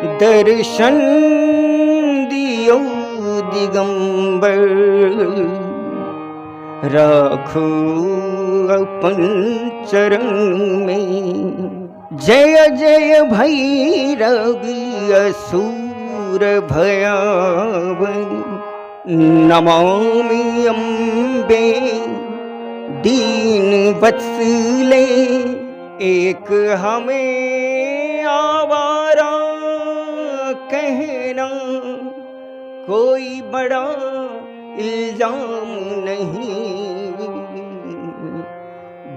दर्शन दियो दिगंबर, राखो अपन चरण में। जय जय भैरवी असुर भयावन, नमामि अम्बे दीन वत्सले। एक हमें आवारा कहना, कोई बड़ा इल्जाम नहीं।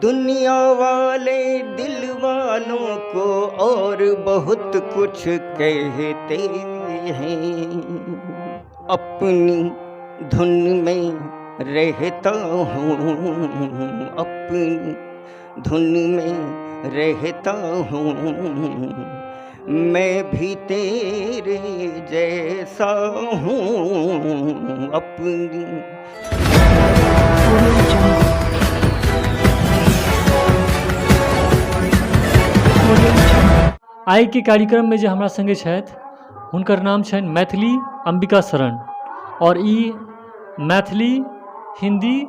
दुनिया वाले दिल वालों को और बहुत कुछ कहते हैं। अपनी धुन में रहता हूँ, अपनी धुन में रहता हूँ। मैं भी तेरे जैसा हूँ, अपनी। आइ के कार्यक्रम में जो हमरा संगे छथि हुनकर नाम छनि मैथिली अंबिका शरण, और ई मैथिली, हिंदी,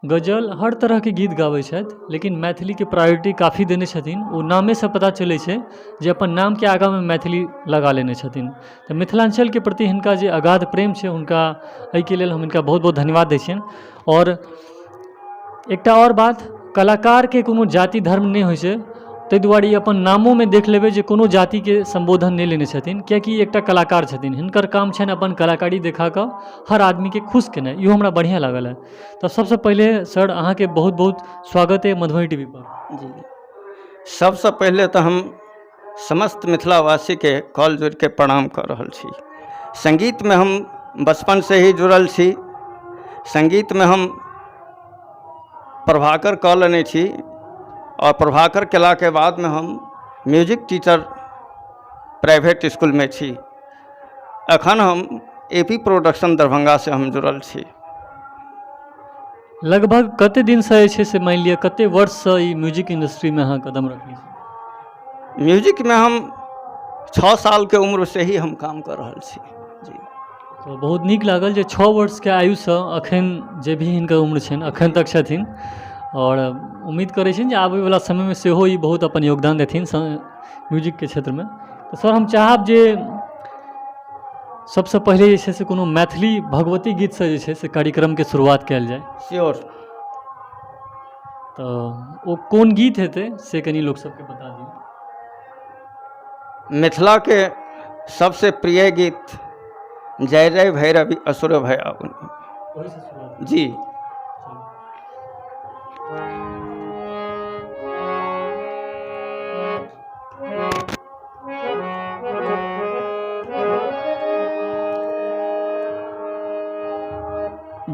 गजल हर तरह के गीत गाबै छथि, लेकिन मैथिली के प्रायोरिटी काफ़ी देने छथिन। ओ नामे से पता चलै छै जे अपन नाम के आगा में मैथिली लगा लेने छथिन। तो मिथिलांचल के प्रति हिनका जे अगाध प्रेम छै, हुनका एहि के लेल हम हिनका बहुत बहुत धन्यवाद दै छियनि। और एकटा और बात, कलाकार के कोनो जाति धर्म नहीं होइ छै, ताहि दुआरे ई अपन नामों में देख लेबै जे कोनो जाति के संबोधन नहीं लेने छथिन, कियाकि एकटा कलाकार छथिन। हिनकर काम छनि अपन कलाकारी देखा कऽ हर आदमी के खुश केनाइ। इहो हमरा बढ़िया लागल है। तो सबसे पहले सर अहाँ के बहुत बहुत स्वागत है मधुबनी टीवी पर। जी, सबसे पहले तो हम समस्त मिथिलावासी के कॉल जोड़ के प्रणाम कर रहल छी। संगीत में हम बचपन से ही जुड़ल छी। संगीत में हम प्रभाकर कऽ लेने छी, और प्रभाकर केला के बाद में हम म्यूजिक टीचर प्राइवेट स्कूल में छी। अखन हम एपी प्रोडक्शन दरभंगा से हम जुड़ल छी। लगभग कते दिन से छै से मान लिया कते वर्ष से ई म्यूजिक इंडस्ट्री में अहाँ कदम रखने छी? म्यूजिक में हम 6 साल के उम्र से ही हम काम कर रहल छी। जी, तो बहुत नीक लागल जे 6 वर्ष के आयु से अखन जे भी हिनकर उम्र छनि अखन तक छथिन, और उम्मीद करै छी जे आबै वाला समय में सेहो ई बहुत अपन योगदान देथिन म्यूजिक के क्षेत्र में। तो सर हम चाहब जे सबसे पहले जे छै से कोनो मैथिली भगवती गीत से जे छै से कार्यक्रम के शुरुआत कयल जाय। श्योर। तो वो कोन गीत हेतै से कनी लोग सबके बता दियौ। मिथिला के सबसे प्रिय गीत जय जय भैरवी असुर भयावन। वही से शुरुआत। जी,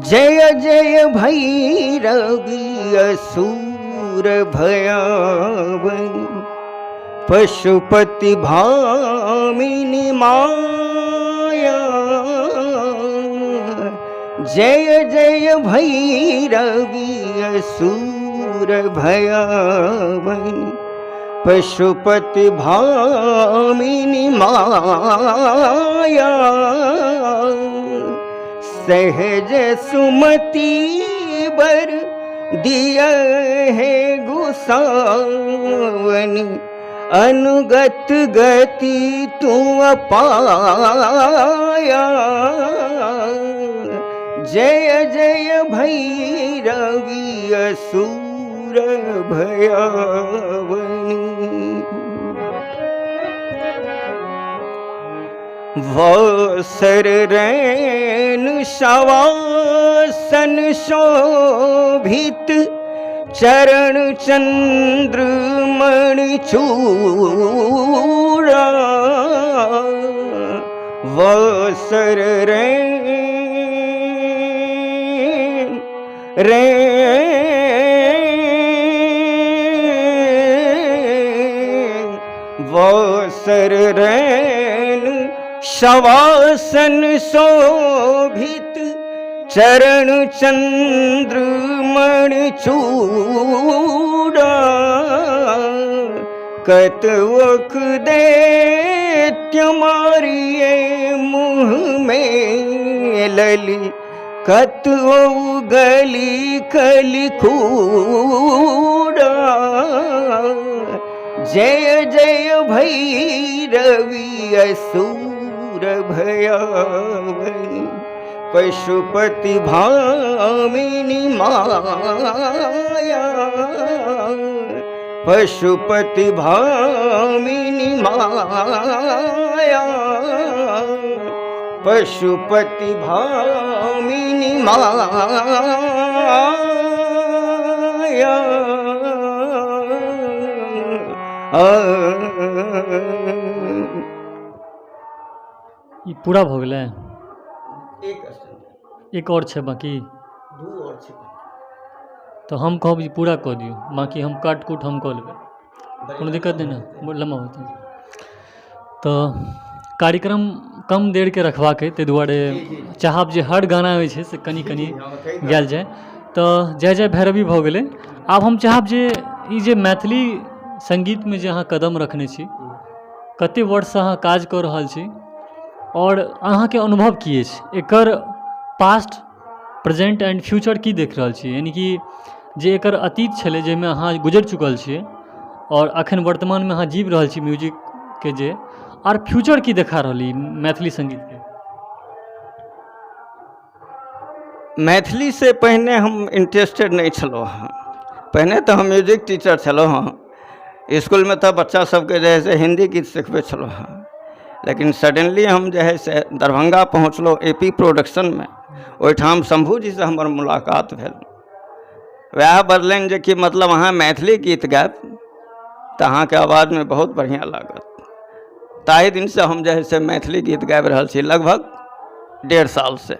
जय जय भैरवी असुर भयावन, पशुपति भामिनी माया। जय जय भैरवी असुर भयावन, पशुपति भामिनी माया। सहज सुमति बर दिया है गुसावन, अनुगत गति तू पाया। जय जय भैरवी असुर भयावन, वासर रैन शवासन शोभित, चरण चंद्र मणिचूड़ा। वासर रैन वासर रैन शवासन शोभित, चरण चंद्र मणिचूड़ा। कतवक दे नित्य मारिए मुँह में लली कतओ गली कली कूड़ा। जय जय भैरवी असुर भयावनी पशुपति भामिनी माया। पशुपति भामिनी माया। पशुपति भामिनी माया। ई पूरा भ गेलै, एक एक और छै बाकी, दू और छै। तो हम कहब ई पूरा कऽ दियौ, बाकी हम काट कूट हम कऽ लेबै, कोनो दिक्कत नहीं ना, लम्बा होतै। तो कार्यक्रम कम देर के रखबाक अइ, ताहि दुआरे चाहब जे हर गाना होइ छै से कनि कनि गायल जाय। तो जय जय भैरवी भऽ गेलै। आब हम चाहब जे ई जे मैथिली संगीतमे जे अहाँ कदम रखने छी, कतेक वर्षसँ अहाँ काज कऽ रहल छी, और अहाँके अनुभव की अछि, एकर पास्ट प्रेजेंट एंड फ्यूचर की देख रहल छी, यानी कि जे एकर अतीत छलै जाहिमे अहाँ गुजरि चुकल छियै, और अखन वर्तमानमे अहाँ जीव रहल छी म्यूजिकके जे, और फ्यूचर की देखा रहल ई मैथिली संगीतके। मैथिली से पहिने हम इंटरेस्टेड नहीं छलहुँ हँ। पहिने तऽ हम म्यूजिक टीचर छलहुँ हँ, इसकुलमे तऽ बच्चा सबके जे है से हिंदी गीत सिखबै छलहुँ हँ। लेकिन सडनली हम जे है से दरभंगा पहुँचलहुँ एपी प्रोडक्शनमे, ओहिठाम शंभूजीसँ हमर मुलाकात भेल। वएह बजलनि जे कि मतलब अहाँ मैथिली गीत गायब तऽ अहाँके आवाजमे बहुत बढ़िआँ लागत। ताहि दिनसँ हम जे है से मैथिली गीत गाबि रहल छी, लगभग 1.5 साल से,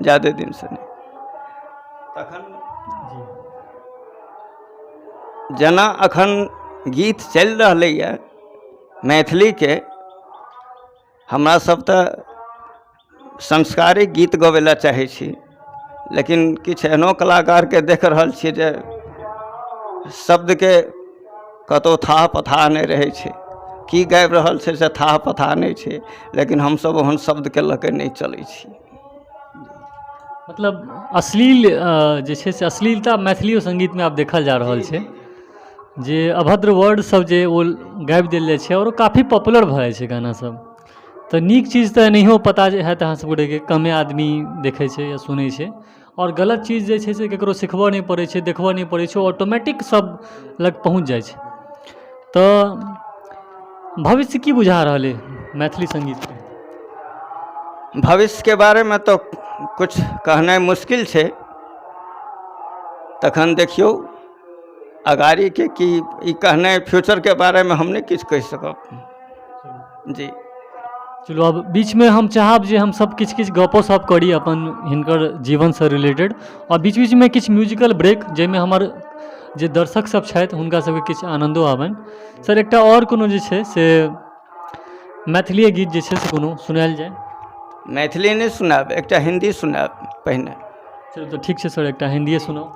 ज़्यादा दिन से नहीं। तखन जेना अखन गीत चलि रहलैए मैथिलीके, हमरा सब तऽ संस्कारिक गीत गबै लए चाहै छी, लेकिन किछु एहनो कलाकारके देख रहल छियै जे शब्दके कतहु थाह पता नहि रहै छै, की गाबि रहल छै से थाह पता नहीं छै, लेकिन हमसब ओहन शब्दके लऽ के नहीं चलै छी। मतलब अश्लील जे छै से अश्लीलता मैथिलियो संगीतमे आब देखल जा रहल छै, जे अभद्र वर्ड सब जे ओ गाबि देल जाइ छै, और ओ काफ़ी पॉपुलर भऽ जाइ छै गाना सब। तऽ नीक चीज तऽ नहियो पता हैत अहाँ सबके, कमे आदमी देखै छै या सुनै छै, और गलत चीज जे छै से ककरो सिखबऽ नहीं पड़ै छै, देखबऽ नहीं पड़ै छै, ऑटोमेटिक सब लग पहुँच जाइ छै। तऽ भविष्य की बुझा रहल है मैथिली संगीतके? भविष्य के बारे में तो कुछ कहनाइ मुश्किल छै। तखन देखियौ अगाड़ी के की ई कहनाइ फ्यूचर के बारे में हम नहीं किछु कहि सकब जी। चलू अब बीचमे हम चाहब जे हम सब किछु किछु गपो सप करी अपन हिनकर जीवनसँ रिलेटेड, और बीच बीचमे किछु म्यूजिकल ब्रेक, जाहिमे हमर जे दर्शक सब छथि हुनका सबके किछु आनंदो आबनि। सर एकटा और कोनो जे छै से मैथिली गीत जे छै से कोनो सुनायल जाय? मैथिली नहीं सुनाब, एकटा हिंदी सुनाब पहिने। चलू तऽ ठीक छै सर, एकटा हिंदिये सुनाउ।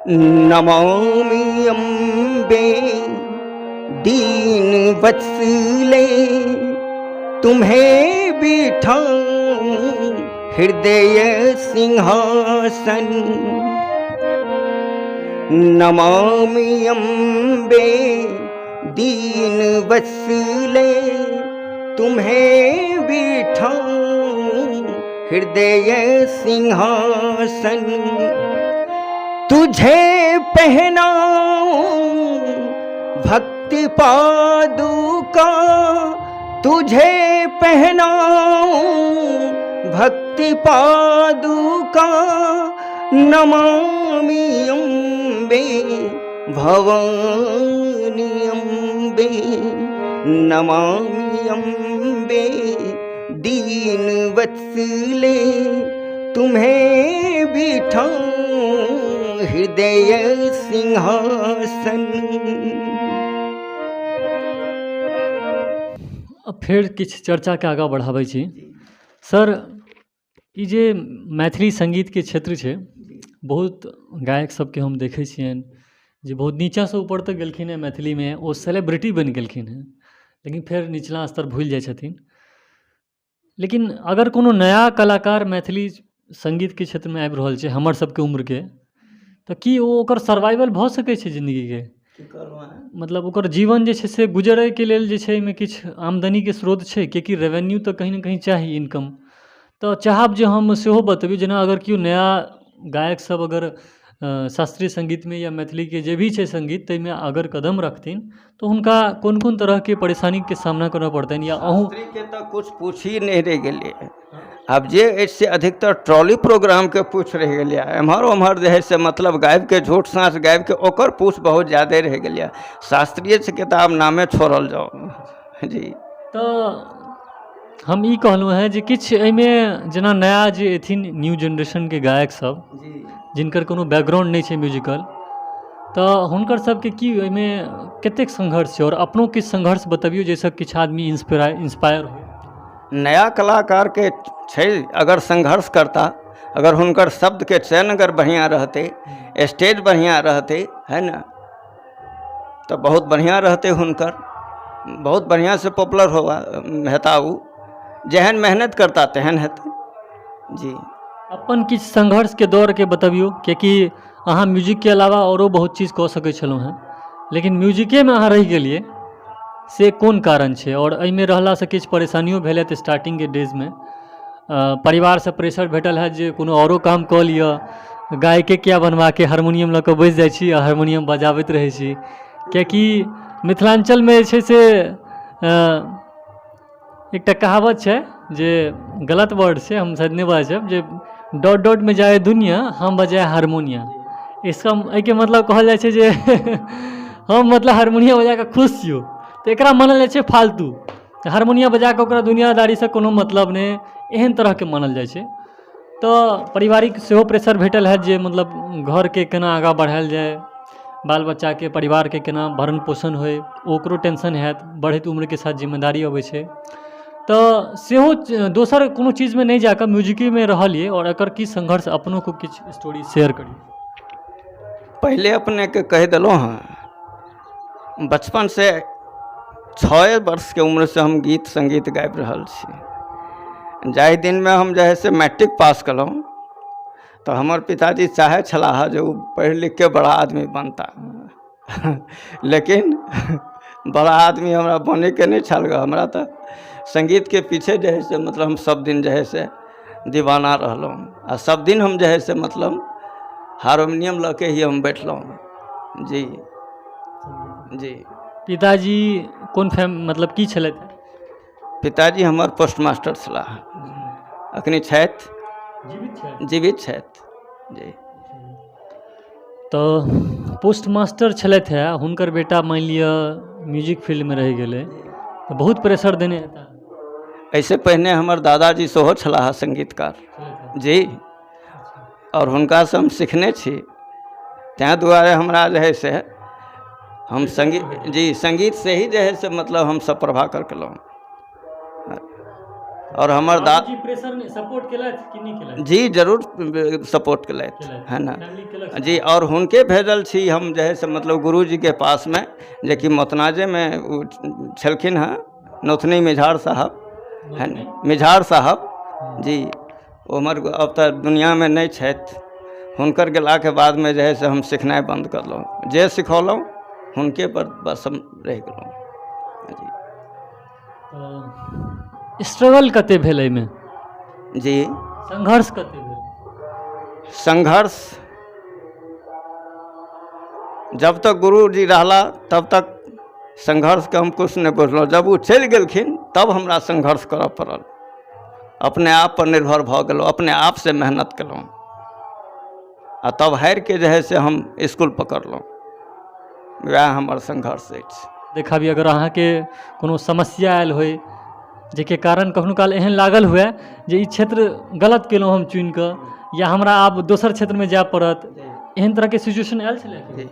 नमामि अम्बे दीन वत्सले, तुम्हें बिठाऊं हृदय सिंहासन। नमामि अम्बे दीन वत्सले, तुम्हें बिठाऊं हृदय सिंहासन। तुझे पहनाऊं भक्ति पादुका, तुझे पहनाऊं भक्ति पादुका। नमामि अम्बे भवानी अम्बे, नमामि अम्बे दीन वत्सले, तुम्हें बिठाऊं हृदय सिंहासन। अब फेर किछु चर्चाके आगाँ बढ़ाबै छी। सर ई जे मैथिली संगीतके क्षेत्र छै, बहुत गायक सबके हम देखै छियनि जे बहुत नीचाँसँ ऊपर तक गेलखिन हेँ मैथिलीमे, ओ सेलिब्रिटी बनि गेलखिन हेँ, लेकिन फेर निचला स्तर भूलि जाइ छथिन। लेकिन अगर कोनो नया कलाकार मैथिली संगीतके क्षेत्रमे आबि रहल छै हमर सबके उम्रके, तऽ की ओ ओकर सर्वाइवल भऽ सकै छै जिन्दगीके? मतलब ओकर जीवन जे छै से गुजरैके लेल जे छै एहिमे किछु आमदनीके स्रोत छै, किएकि रेवेन्यू तऽ कहीं ना कहीं चाही, इनकम। तऽ चाहब जे हम सेहो बतबी, जेना अगर केओ नया गायक सब अगर शास्त्रीय संगीतमे या मैथिलीके जे भी छै संगीत, ताहिमे अगर कदम रखथिन तऽ हुनका कोन कोन तरहके परेशानीके सामना करऽ पड़तनि, या अहूँ शास्त्री के तो कुछ पूछ ही नहीं रह गेलिए। अब जे इससे अधिकतर ट्रॉली प्रोग्राम के पूछ रह गेलिए, एम्हर ओम्हर जे है से मतलब गायब के झूठ साँस गायब के ओकर पूछ बहुत ज़्यादा रह गेलिए। शास्त्रीय से किताब नामे छोड़ल जाओ जी। तऽ हम ई कहलहुँ हेँ जे किछु एहिमे जेना नया जे एथिन न्यू जेनरेशनके गायक सब, जिनकर कोनो बैकग्राउंड नहीं छै म्यूजिकल, तऽ हुनकर सबके की एहिमे कतेक संघर्ष छै, और अपनो किछु संघर्ष बतबियौ जाहिसँ किछु आदमी इंस्पायर हो। नया कलाकार के छै अगर संघर्ष करता, अगर हुनकर शब्द के चयन अगर बढ़िया रहते, स्टेज बढ़िया रहते, है ना, तो बहुत बढ़िया रहते हुनकर, बहुत बढ़िया से पॉपुलर होगा हेता। उ जेहन मेहनत करता तेहन हेतै जी। अपन किछु संघर्षके दौरके बतबियौ, किएकि अहाँ म्यूजिकके अलावा औरो बहुत चीज कऽ सकै छलहुँ हेँ, लेकिन म्यूजिकेमे अहाँ रहि गेलियै, से कोन कारण छै? और एहिमे रहलासँ किछु परेशानियो भेल हैत स्टार्टिंगके डेजमे, परिवारसँ प्रेशर भेटल हैत जे कोनो औरो काम कऽ लिअ, गायके किया बनबाके हारमोनियम लऽ कऽ बैसि जाइ छी आ हारमोनियम बजाबैत रहै छी? किएकि मिथिलाञ्चलमे जे छै से एकटा कहावत छै जे गलत वर्ड छै, हम शायद नहीं बाजब, जे डॉट डॉट में जाए दुनिया हम बजाए हारमोनिया। इसका एहिके मतलब कहल जाइ छै जे हम मतलब हारमोनिया बजा कऽ खुश छियौ, तऽ एकरा मानल जाइ छै फालतू। हारमोनिया बजा कऽ ओकरा दुनियादारीसँ कोनो मतलब नहि, एहन तरहके मानल जाइ छै। तऽ पारिवारिक सेहो प्रेशर भेटल हैत जे मतलब घरके केना आगाँ बढ़ायल जाय, बाल बच्चाके परिवारके केना भरण पोषण होय, ओकरो टेंशन हैत, बढ़ैत उम्रके साथ जिम्मेदारी अबै छै। तऽ सेहो दोसर कोनो चीजमे नहीं जाकऽ म्यूजिकेमे रहलिए, और एकर की संघर्ष अपनों को किछु स्टोरी शेयर करिए। पहले अपने के कह दिलों हाँ, बचपन से 6 वर्ष के उम्र से हम गीत संगीत गाबि रहल छी। जाहि दिन में हम जे है से मैट्रिक पास कलहुँ, तो हमर पिताजी चाहे छलाह जे पढ़ लिख के बड़ा आदमी बनता लेकिन बड़ा आदमी हमरा बने के नहीं छल। हमरा तो संगीत के पीछे जो है से मतलब हम सब दिन जो है से दीवाना रहलहुँ, आ सब दिन हम जो है से मतलब हारमोनियम लऽ के ही हम बैठलहुँ जी। जी पिताजी कोन मतलब की छलथि? पिताजी हमर पोस्ट मास्टर छलाह, अखनी छथि, जीवित छथि जी। तऽ पोस्ट मास्टर छलथि हैं, हुनकर बेटा मान लिअ म्यूजिक फील्डमे रहि गेलै तऽ बहुत प्रेशर देने हेता। ऐसे पहिने हमर दादाजी सेहो छलाह संगीतकार जी, और हुनका से हम सीखने छी। तैं दुआरे हमरा जे है से हम संगीत जी, संगीत से ही जो है से मतलब हम सब प्रभाकर केलहुँ। और हमर दादाजी प्रेशर में सपोर्ट केलथि कि नहीं केलथि? जी जरूर सपोर्ट केलथि, है ना जी। और हुनके भेजल छी हम जे है से मतलब गुरुजी के पास में, जे कि मोतनाजे में छलखिन हैं, नौथनी मिझार साहब, है ना, मिझार साहब जी। उमर अब तो दुनिया में नहीं छथि, हुनकर गेला के बाद में जे है से हम सीखनाइ बंद करलहुँ। जे सिखौलहुँ हुनके पर बस हम रहि गेलहुँ जी। स्ट्रगल कते भेल एहिमे जी? संघर्ष कते भेल? संघर्ष जब तक गुरु जी रहला तब तक संघर्ष के हम कुछ नहीं बुझलहुँ। जब वो चलि गेलखिन तब हमरा संघर्ष करऽ पड़ल, अपने आप पर निर्भर भऽ गेलहुँ, अपने आप से मेहनत केलहुँ, आ तब हारि के जे है से हम स्कूल पकड़लहुँ। वएह हमर संघर्ष अछि। देखाबी अगर अहाँके कोनो समस्या आयल होय जेके कारण कखनो काल एहन लागल हुए जे ई क्षेत्र गलत केलहुँ हम चुनि कऽ, या हमरा आब दोसर क्षेत्रमे जाय पड़त, एहन तरहके सिचुएशन आयल छलै?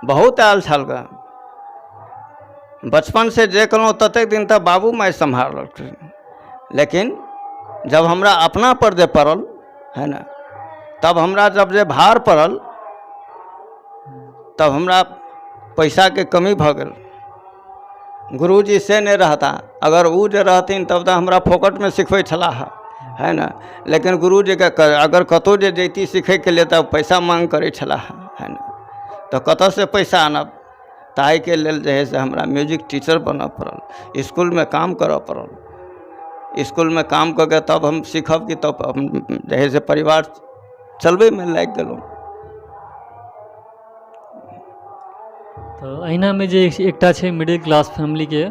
बहुत आयल छल ग। बचपन से जे केलहुँ ततेक दिन तक बाबू माय सम्हारलखिन, लेकिन जब हमरा अपना पर जे पड़ल है ना, तब हमरा जब जे भार पड़ल तब हमरा पैसा के कमी भ गेल। गुरुजी से नहीं रहता, अगर वो जे रहथिन तब तो हमरा फोकट में सिखबै छलाह है ना, लेकिन गुरुजी के अगर कतौ जे जैती सीखे के लिए तब पैसा मांग करे छलाह है ना, तो कतऽ से पैसा आनब। ताहि के लेल जे है से हमरा म्यूजिक टीचर बनऽ पड़ल, स्कूल में काम करऽ पड़ल। स्कूल में काम करके तब हम सीखब कि तब हम जे है से परिवार चलबै में लागि गेलहुँ। तो अहिना में जे एकटा छै मिडिल क्लास फैमिली के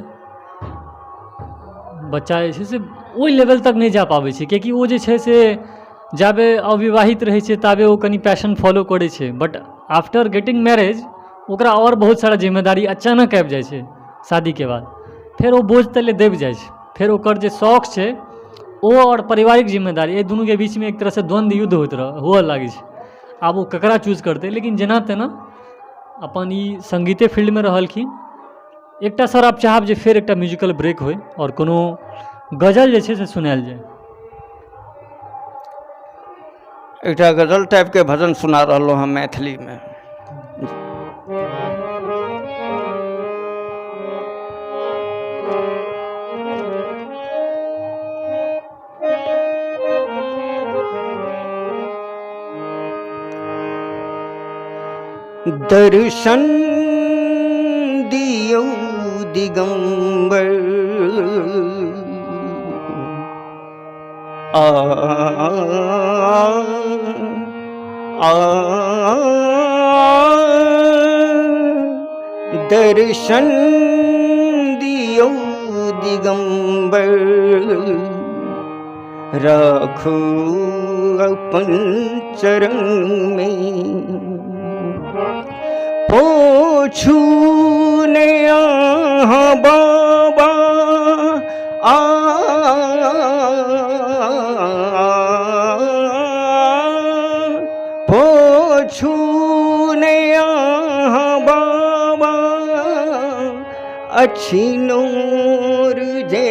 बच्चा जे छै से ओहि लेवल तक नहीं जा पाबै छै, कियाकि ओ जे छै से जाबे अविवाहित रहै छै ताबे ओ कनी पैशन फॉलो करै छै, बट आफ्टर गेटिंग मैरिज ओकरा और बहुत सारा जिम्मेदारी अचानक आबि जाइ छै शादी के बाद, फेर ओ बोझ तले दबि जाइ छै, फेर ओकर जे शौक छै ओ और पारिवारिक जिम्मेदारी एहि दुनू के बीच में एक तरह से द्वंद्व युद्ध हुअ लागै छै। आब ओ ककरा चूज करतै, लेकिन जेना तेना अपन ई संगीते फील्ड में रहलखिन। एकटा सर आप चाहब जे फेर एकटा म्यूजिकल ब्रेक होय और कोनो गजल जे छै से सुनायल जाय। एकटा गजल टाइप के भजन सुना रहलहुँ हम मैथिली में। दर्शन दियो दिगंबर आ दर्शन दियो दिगंबर राखो अपन चरण में पोछूने यहाँ बाबा पोछूने यहाँ बाबा अच्छी नूर जे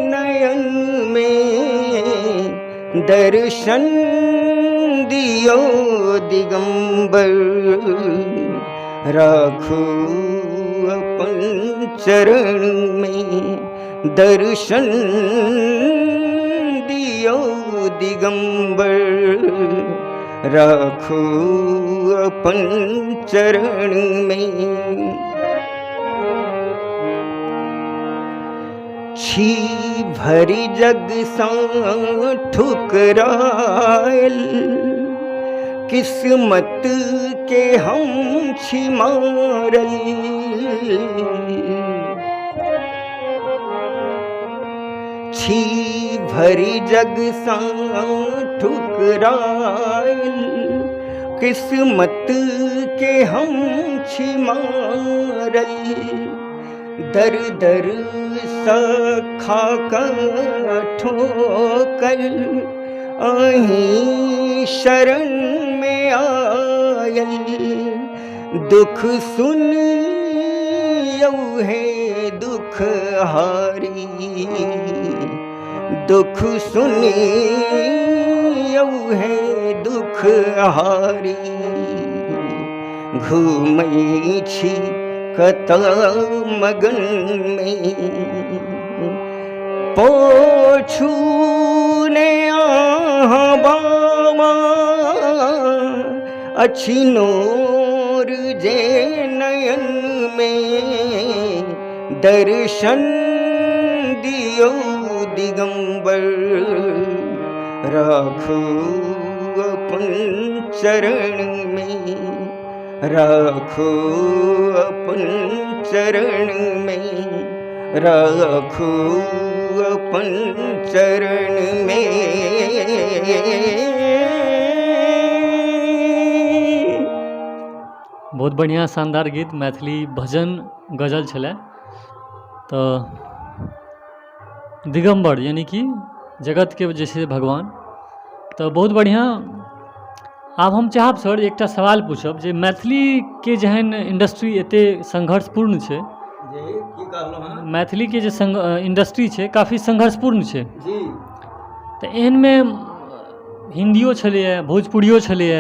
नयन में दर्शन दियो दिगंबर राखो अपन चरण में दर्शन दियो दिगंबर राखो अपन चरण में। छी भरी जग सा ठुकरायल किस्मत के हम छी मारल छी भरी जग सा ठुकरायल किस्मत के हम छी मारल दर दर सखा ठोकर अहीं शरण में आयल दुख सुन है दुख हारी दुख सुन है दुख हारी घूमै छी कत मगन में पोछूने यहाँ बाबा अच्छी नूर जे नयन में दर्शन दियो दिगंबर राखो अपन चरण में राखो अपन चरण में राखो अपन चरण में। बहुत बढ़िया शानदार गीत मैथिली भजन गजल छलै। तो दिगंबर यानी कि जगत के जे छै भगवान। तो बहुत बढ़िया। आब हम चाहब सर एकटा सवाल पूछब जे मैथिली के जेहन इंडस्ट्री एते संघर्षपूर्ण छै, मैथिली के जे इंडस्ट्री छै काफ़ी संघर्षपूर्ण छै, तो एहन में हिंदियो छलैए, भोजपुरियो छलैए,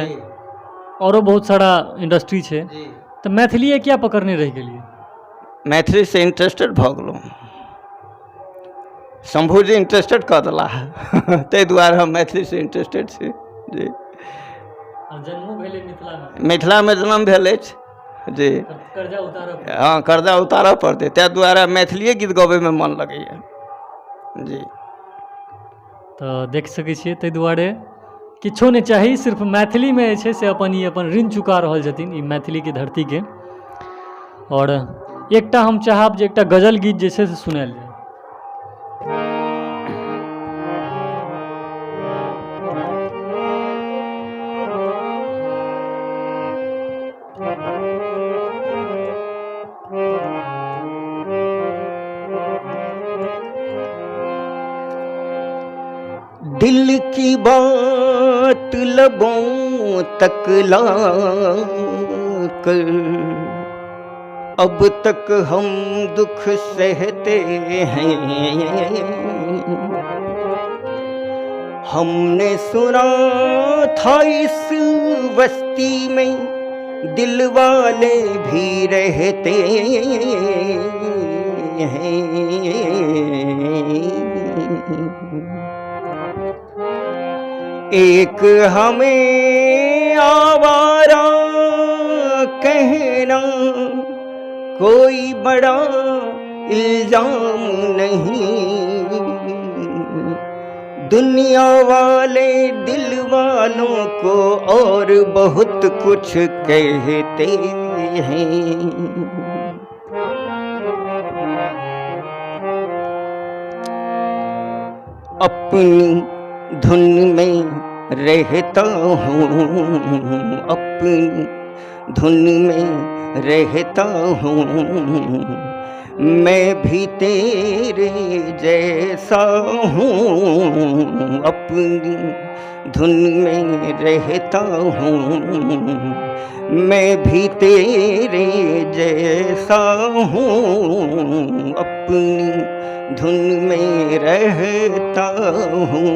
औरो बहुत सारा इंडस्ट्री छै, तो मैथिलीए क्या पकड़ने रह गेलिए? मैथिली से इंटरेस्टेड भऽ गेलहुँ। शंभूजी इंटरेस्टेड कऽ देलाह ताहि दुआरे हम मैथिली से इंटरेस्टेड छी जी। और जन्मो भेलै मिथिलामे, मिथिलामे जन्म भेल अछि जी। कर्जा उतारब, हाँ, कर्जा उतारऽ पड़तै, ताहि दुआरे मैथिलीए गीत गबैमे मन लगैए जी। तो देख सकै छियै, ताहि दुआरे किछो नहि चाही, सिर्फ मैथिलीमे जे छै से अपन ऋण चुका रहल छथिन ई मैथिलीके धरतीके। और एकटा हम चाहब जे एकटा गजल गीत जे छै से सुनायल जाय। दिल की बात लबों तक लाकर अब तक हम दुख सहते हैं। हमने सुना था इस बस्ती में दिल वाले भी रहते हैं। एक हमें आवारा कहना कोई बड़ा इल्जाम नहीं। दुनिया वाले दिल वालों को और बहुत कुछ कहते हैं। अपनी धुन में रहता हूँ, अपनी धुन में रहता हूँ, मैं भी तेरे जैसा हूँ। अपनी धुन में रहता हूँ, मैं भी तेरे जैसा हूँ। अपनी धुन में रहता हूँ।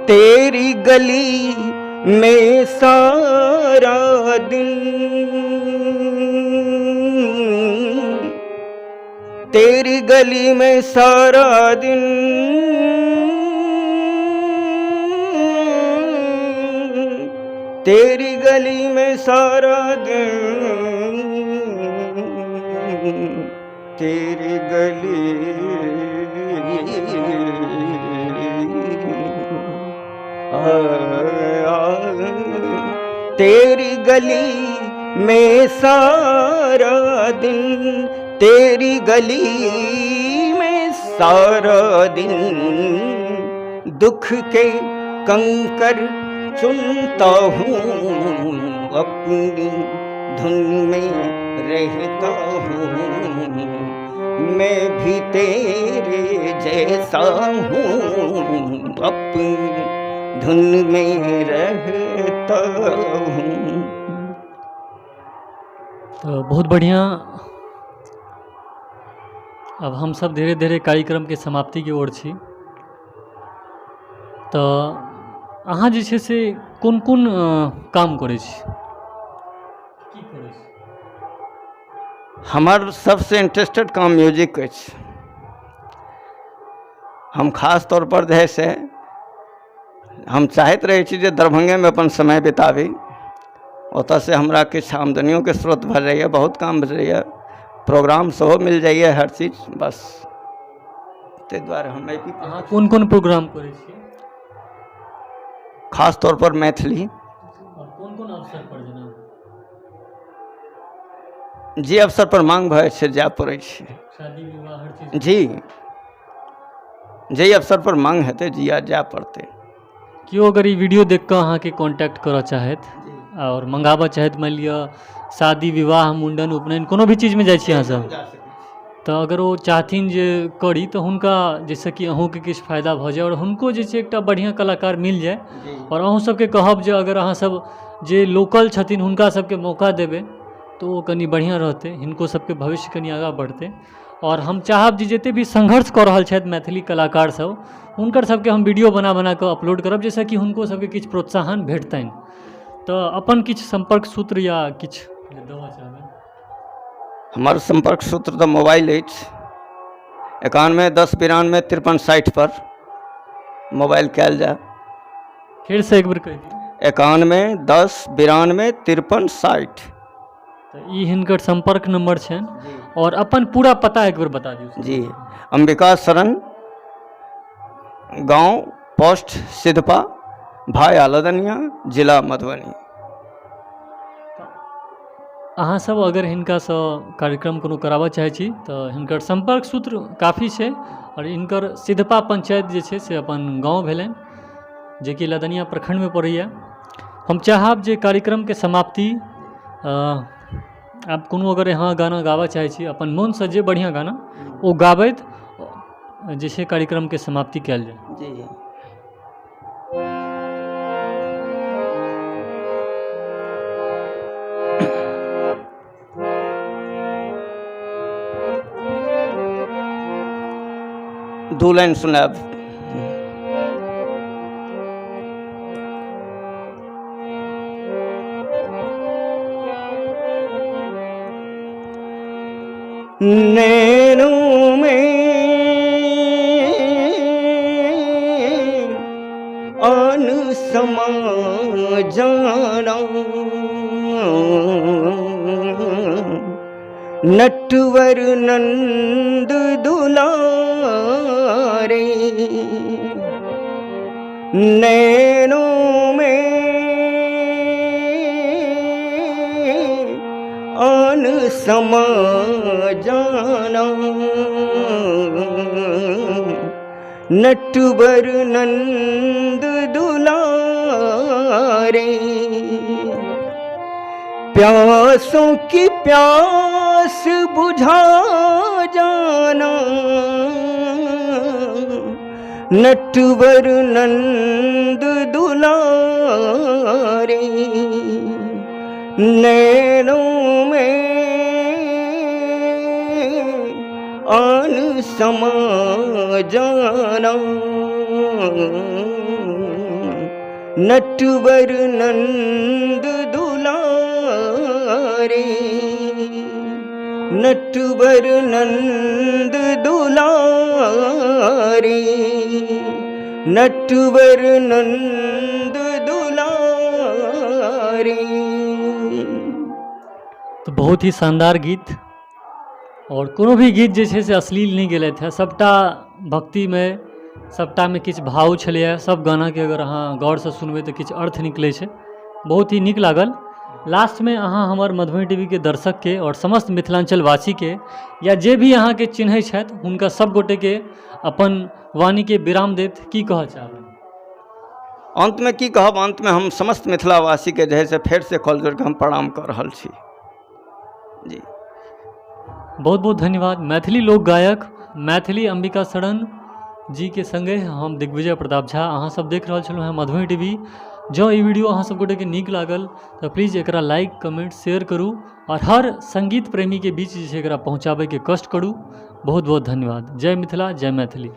तेरी गली में सारा दिन, तेरी गली में सारा दिन, तेरी गली में सारा दिन, तेरी गली तेरी गली में सारा दिन, तेरी गली में सारा दिन, दुख के कंकर चुनता हूँ। अपनी धुन में रहता हूँ, मैं भी तेरे जैसा हूँ। अपनी धुन में रहता हूँ। तो बहुत बढ़िया। अब हम सब धीरे धीरे कार्यक्रम के समाप्ति की ओर छी। तो अहाँ जे छै से कोन कोन काम करै छी? की करै छी? हमर सबसे इंटरेस्टेड काम म्यूजिक अछि। हम खास तौर पर जे है से हम चाहैत रहै छी जे दरभंगेमे अपन समय बिताबी। ओतऽ से हमरा किछु आमदनियों के स्रोत भऽ जाइए, बहुत काम भऽ जाइए, प्रोग्राम सेहो मिल जाइए, हर चीज। बस ताहि दुआरे हम अहाँ कोन कोन प्रोग्राम करै छी? खास तौर पर मैथिली। और कोन कोन अवसर पर? जेना जे अवसर पर मांग भऽ छै जाय पड़ै छै। शादी विवाह हर चीज जी, जे अवसर पर मांग हेतै जिया जाय पड़तै। केओ अगर ई वीडियो देख कऽ अहाँके कांटेक्ट करऽ चाहैत और मंगाबऽ चाहैत, मान लिअ शादी विवाह मुंडन उपनयन कोनो भी चीज में जाइ छी अहाँ सब, तो अगर वो चाहथिन जे करी तो हुनका जैसे कि अहूँ के किछु फायदा भऽ जाए और हुनको जे छै एकटा बढ़िया कलाकार मिल जाए। और अहूँ सबके कहब जे अगर अहाँ सब जे लोकल छथिन हुनका सबके मौका देबै तो वो कनी बढ़िया रहते, हिनको सबके भविष्य कनी आगाँ बढ़ते। और हम चाहब जे जते भी संघर्ष कऽ रहल छथि मैथिली कलाकार सब हुनकर सबके हम वीडियो बना बना कऽ अपलोड करब, जैसे कि हुनको सबके किछु प्रोत्साहन भेटतनि। तो अपन किछु संपर्क सूत्र या किछु देबऽ चाहबै? हमार संपर्क सूत्र तो मोबाइल 91 10 92 53 60 पर मोबाइल कयल जाए। फिर से एक बेर कहि दियौ। 91 10 92 53 60। तो ई हिनकर संपर्क नंबर छनि। और अपन पूरा पता एक बेर बता दियौ। जी, अंबिका शरण, गांव पोस्ट सिधपा, भाई आलदनिया, जिला मधुबनी। अहाँ सब अगर हिनकासँ कार्यक्रम कोनो कराबऽ चाहै छी तऽ हिनकर संपर्क सूत्र काफ़ी छै। और हिनकर सिधपा पंचायत जे छै से अपन गाँव भेलनि, जेकि लदनिया प्रखंडमे पड़ैए। हम चाहब जे कार्यक्रमके समाप्ति आब कोनो अगर यहाँ गाना गाबऽ चाहै छी अपन मोनसँ जे बढ़िआँ गाना ओ गाबैत जे छै कार्यक्रमके समाप्ति कयल जाय। जी जी। दो लाइन सुनाब। नैनों में आन समा जाना, नटवर नंद दुलारे, नैनों में आन समा जाना, नटवर नंद दुलारे, प्यासों की प्यास बुझा जाना, नटवर नंद दुलारे, नैनों में आन समा जाना, नटवर नंद दुलारे, नटवर नंद दुलारे, नटवर नंद दुलारे। तो बहुत ही शानदार गीत। और कोनो भी गीत जे छै से अश्लील नहीं गेलथि है, सबटा भक्तिमय, सबटा में किछु भाव छलैए। सब गाना के अगर अहाँ गौरसँ सुनबै तऽ किछु अर्थ निकलै छै, बहुत ही नीक लागल। लास्ट में अहाँ हमर मधुबनी टीवी के दर्शक के और समस्त मिथिलांचल वासी के या जे भी अहाँ के चिन्है छथि हुनका सब गोटे के अपन वाणी के विराम देत की कहऽ चाहबै? अंत में की कहब, अंत में हम समस्त मिथिलावासी के जे है से फेर से कॉल जोड़ के हम प्रणाम कर रहल छी। जी बहुत बहुत धन्यवाद। मैथिली लोक गायक मैथिली अंबिका शरण जी के संगे हम दिग्विजय प्रताप झा, अहाँ सब देख रहल छलहुँ हैं मधुबनी टीवी। जँ ई वीडियो अहाँ सब गोटे के नीक लागल तऽ प्लीज़ एकरा लाइक कमेंट शेयर करू और हर संगीत प्रेमी के बीच जे छै एकरा पहुँचाबै के कष्ट करू। बहुत बहुत धन्यवाद। जय मिथिला, जय मैथिली।